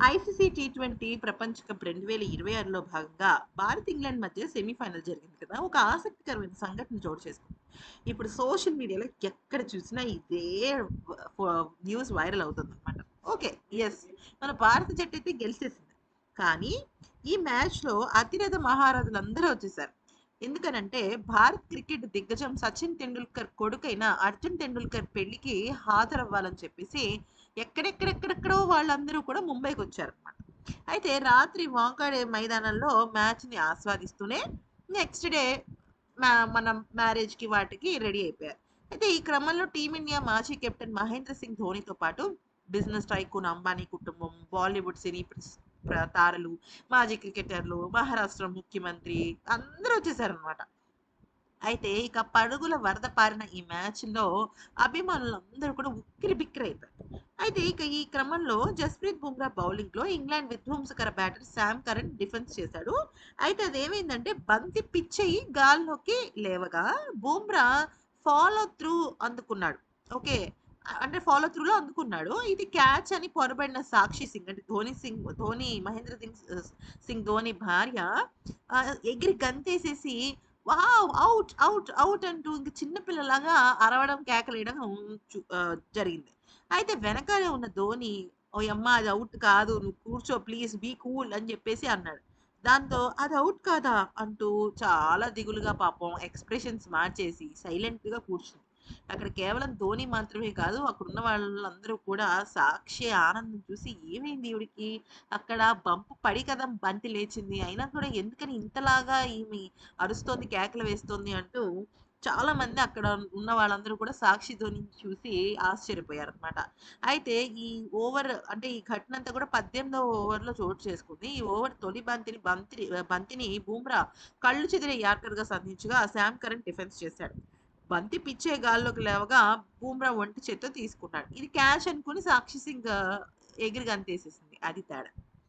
ICC T20 ప్రపంచ cup 2026లో భాగంగా Bharat England మధ్య సెమీఫైనల్ జరిగింది కదా! ఒక ఆసక్తికరమైన సంఘటన చోటు చేసుకుంది. ఇప్పుడు సోషల్ మీడియాలో ఎక్కడ చూసినా ఇదే ఫ న్యూస్ వైరల్ అవుతుందన్నమాట. ఓకే. యెస్. మన భారత జట్టయితే గెలిచేసింది. కానీ ఈ మ్యాచ్‌లో అతిరథ మహారథులందరూ వచ్చేసారు. ఎందుకనంటే భారత్ క్రికెట్ దిగ్గజం సచిన్ టెండూల్కర్ కొడుకైన అర్జున్ టెండూల్కర్ పెళ్ళికి హాజరవ్వాలని చెప్పేసి ఎక్కడెక్కడెక్కడెక్కడో వాళ్ళందరూ కూడా ముంబైకొచ్చారనమాట. అయితే రాత్రి వాంఖేడే మైదానంలో మ్యాచ్‌ని ఆస్వాదిస్తూనే నెక్స్ట్ డే మన మ్యారేజ్‌కి వాటికి రెడీ అయిపోయారు. అయితే ఈ క్రమంలో టీమిండియా మాజీ కెప్టెన్ మహేంద్ర సింగ్ ధోనితో పాటు బిజినెస్ టైకూన్ అంబానీ కుటుంబం, బాలీవుడ్ సినీ తారలు, మాజీ క్రికెటర్లు, మహారాష్ట్ర ముఖ్యమంత్రి అందరూ వచ్చేసారనమాట. అయితే ఇక పరుగుల వరద పారిన ఈ మ్యాచ్‌లో అభిమానులందరూ కూడా ఉక్కిరిబిక్కిరైపోయారు. అయితే ఇక ఈ క్రమంలో జస్‌ప్రీత్ బుమ్రా బౌలింగ్‌లో ఇంగ్లాండ్ విధ్వంసకర బ్యాటర్ శామ్ కరన్ డిఫెన్స్ చేశాడు. అయితే అదేమైందంటే బంతి పిచ్చయి గాల్లోకి లేవగా బుమ్రా ఫాలో త్రూ అందుకున్నాడు. ఓకే. అంటే ఫాలో త్రూలో అందుకున్నాడు. ఇది క్యాచ్ అని పొరబడిన సాక్షి సింగ్ అంటే మహేంద్ర సింగ్ ధోని భార్య ఎగిరి గంతేసేసి వావ్! ఔట్, ఔట్, ఔట్ అంటూ ఇంక చిన్న పిల్లలాగా అరవడం, కేకలేయడం జరిగింది. అయితే వెనకాలే ఉన్న ధోని ఓయమ్మ అది ఔట్ కాదు. నువ్వు కూర్చో ప్లీజ్ బీ కూల్ అని జెప్పేసి అన్నాడు. దాంతో అది ఔట్ కాదా? అంటూ చాలా దిగులుగా పాపం ఎక్స్‌ప్రెషన్స్ మార్చేసి సైలెంట్‌గా కూర్చుంది. అక్కడ కేవలం ధోని మాత్రమే కాదు అక్కడున్న వాళ్ళందరూ కూడా సాక్షి ఆనందం చూసి ఏమైంది ఈవిడకి? అక్కడ బంప్ పడి కదా బంతి లేచింది. అయినా కూడా ఎందుకని ఇంతలాగా ఈమె అరుస్తోంది, కేకలు వేస్తోంది అంటూ చాలామంది అక్కడ ఉన్న వాళ్ళందరూ కూడా సాక్షి ధోనిని చూసి ఆశ్చర్యపోయారనమాట. అయితే ఈ అంటే ఈ ఘటన అంతా కూడా 18వ ఓవర్‌లో చోటు చేసుకుంది. ఈ ఓవర్ తొలి బంతిని బుమ్రా కళ్ళు చెదిరే యార్కర్‌గా సంధించగా శామ్ కరన్ డిఫెన్స్ చేశాడు. బంతి పిచ్చే గాల్లోకి లేవగా బుమ్రా ఒంటి చేత్తో తీసుకున్నాడు. ఇది క్యాచ్ అనుకుని సాక్షి సింగ్ ఎగిరి గంతేసేసింది. అది తేడా.